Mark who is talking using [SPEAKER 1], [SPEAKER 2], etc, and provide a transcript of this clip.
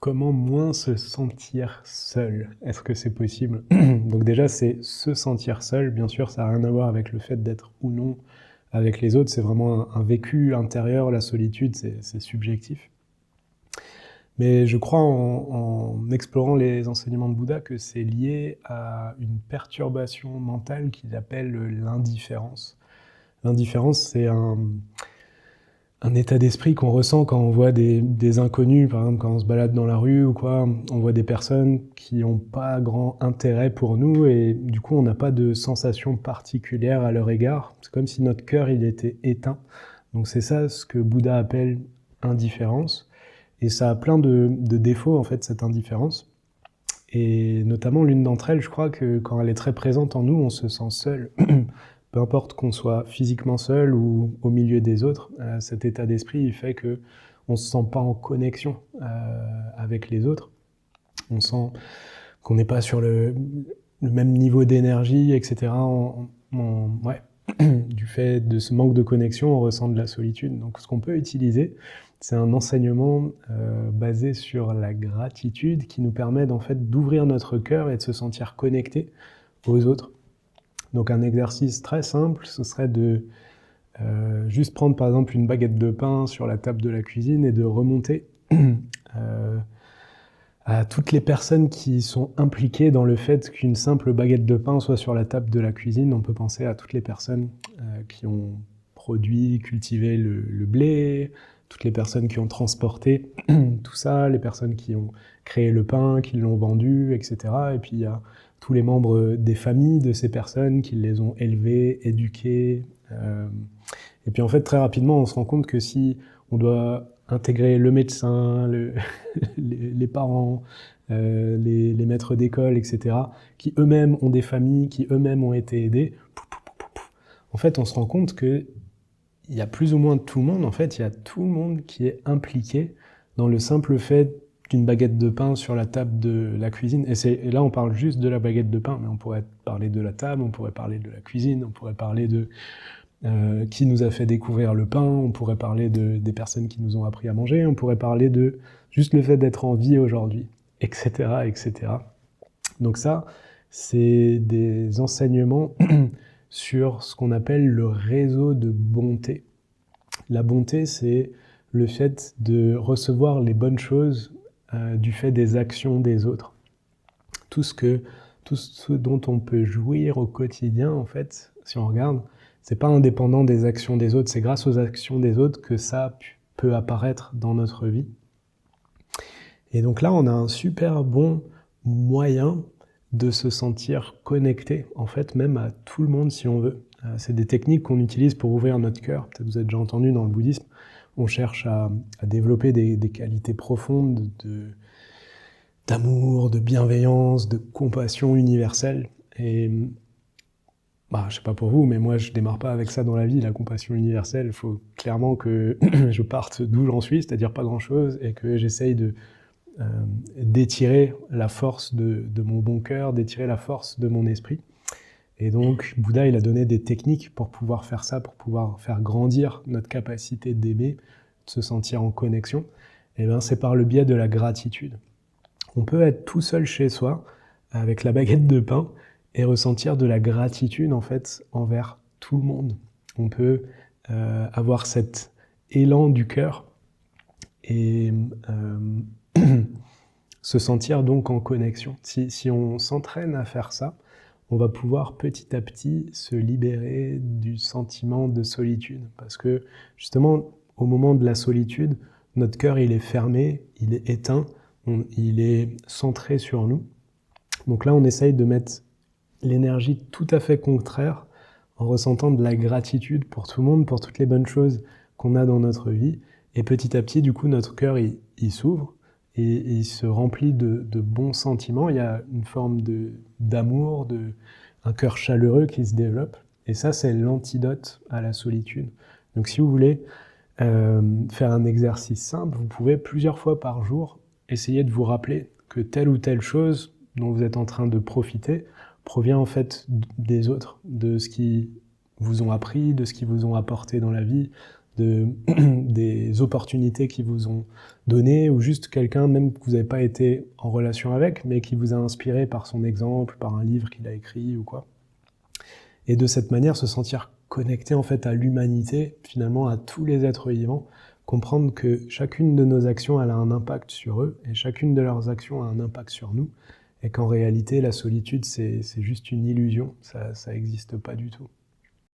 [SPEAKER 1] Comment moins se sentir seul? Est-ce que c'est possible? Donc déjà, c'est se sentir seul, bien sûr, ça n'a rien à voir avec le fait d'être ou non avec les autres, c'est vraiment un vécu intérieur, la solitude, c'est subjectif. Mais je crois en explorant les enseignements de Bouddha que c'est lié à une perturbation mentale qu'il appelle l'indifférence. L'indifférence, c'est un état d'esprit qu'on ressent quand on voit des inconnus, par exemple quand on se balade dans la rue ou quoi, on voit des personnes qui n'ont pas grand intérêt pour nous et du coup on n'a pas de sensation particulière à leur égard. C'est comme si notre cœur il était éteint. Donc c'est ça ce que Bouddha appelle indifférence. Et ça a plein de défauts en fait cette indifférence. Et notamment l'une d'entre elles, je crois que quand elle est très présente en nous, on se sent seul. Peu importe qu'on soit physiquement seul ou au milieu des autres, cet état d'esprit il fait que on se sent pas en connexion avec les autres. On sent qu'on n'est pas sur le même niveau d'énergie, etc. Ouais. Du fait de ce manque de connexion, on ressent de la solitude. Donc ce qu'on peut utiliser, c'est un enseignement basé sur la gratitude qui nous permet en fait d'ouvrir notre cœur et de se sentir connecté aux autres. Donc un exercice très simple, ce serait de juste prendre par exemple une baguette de pain sur la table de la cuisine et de remonter à toutes les personnes qui sont impliquées dans le fait qu'une simple baguette de pain soit sur la table de la cuisine. On peut penser à toutes les personnes qui ont produit, cultivé le blé, toutes les personnes qui ont transporté tout ça, les personnes qui ont créé le pain, qui l'ont vendu, etc. Et puis il y a tous les membres des familles de ces personnes qui les ont élevés, éduqués. Et puis en fait, très rapidement, on se rend compte que si on doit intégrer le médecin, les parents, les maîtres d'école, etc., qui eux-mêmes ont des familles, qui eux-mêmes ont été aidés, en fait, on se rend compte qu'il y a plus ou moins tout le monde, en fait, il y a tout le monde qui est impliqué dans le simple fait d'une baguette de pain sur la table de la cuisine. Et là, on parle juste de la baguette de pain, mais on pourrait parler de la table, on pourrait parler de la cuisine, on pourrait parler de qui nous a fait découvrir le pain, on pourrait parler des personnes qui nous ont appris à manger, on pourrait parler de juste le fait d'être en vie aujourd'hui, etc., etc. Donc ça, c'est des enseignements sur ce qu'on appelle le réseau de bonté. La bonté, c'est le fait de recevoir les bonnes choses du fait des actions des autres. Tout ce dont on peut jouir au quotidien, en fait, si on regarde, c'est pas indépendant des actions des autres, c'est grâce aux actions des autres que ça peut apparaître dans notre vie. Et donc là, on a un super bon moyen de se sentir connecté, en fait, même à tout le monde si on veut. C'est des techniques qu'on utilise pour ouvrir notre cœur. Peut-être vous avez déjà entendu dans le bouddhisme, on cherche à développer des qualités profondes d'amour, de bienveillance, de compassion universelle. Et je sais pas pour vous, mais moi je démarre pas avec ça dans la vie, la compassion universelle. Il faut clairement que je parte d'où j'en suis, c'est-à-dire pas grand-chose, et que j'essaye d'étirer la force de mon bon cœur, d'étirer la force de mon esprit. Et donc Bouddha, il a donné des techniques pour pouvoir faire ça, pour pouvoir faire grandir notre capacité d'aimer, de se sentir en connexion. Et bien c'est par le biais de la gratitude. On peut être tout seul chez soi, avec la baguette de pain, et ressentir de la gratitude, en fait, envers tout le monde. On peut avoir cet élan du cœur et se sentir donc en connexion. Si on s'entraîne à faire ça, on va pouvoir petit à petit se libérer du sentiment de solitude. Parce que, justement, au moment de la solitude, notre cœur, il est fermé, il est éteint, il est centré sur nous. Donc là, on essaye de mettre l'énergie tout à fait contraire en ressentant de la gratitude pour tout le monde, pour toutes les bonnes choses qu'on a dans notre vie. Et petit à petit, du coup, notre cœur, il s'ouvre et il se remplit de bons sentiments. Il y a une forme d'amour, un cœur chaleureux qui se développe. Et ça, c'est l'antidote à la solitude. Donc si vous voulez faire un exercice simple, vous pouvez plusieurs fois par jour essayer de vous rappeler que telle ou telle chose dont vous êtes en train de profiter provient en fait des autres, de ce qu'ils vous ont appris, de ce qu'ils vous ont apporté dans la vie, des opportunités qu'ils vous ont données, ou juste quelqu'un même que vous n'avez pas été en relation avec, mais qui vous a inspiré par son exemple, par un livre qu'il a écrit ou quoi. Et de cette manière, se sentir connecté en fait à l'humanité, finalement à tous les êtres vivants, comprendre que chacune de nos actions elle a un impact sur eux, et chacune de leurs actions a un impact sur nous, et qu'en réalité la solitude c'est juste une illusion, ça n'existe pas du tout.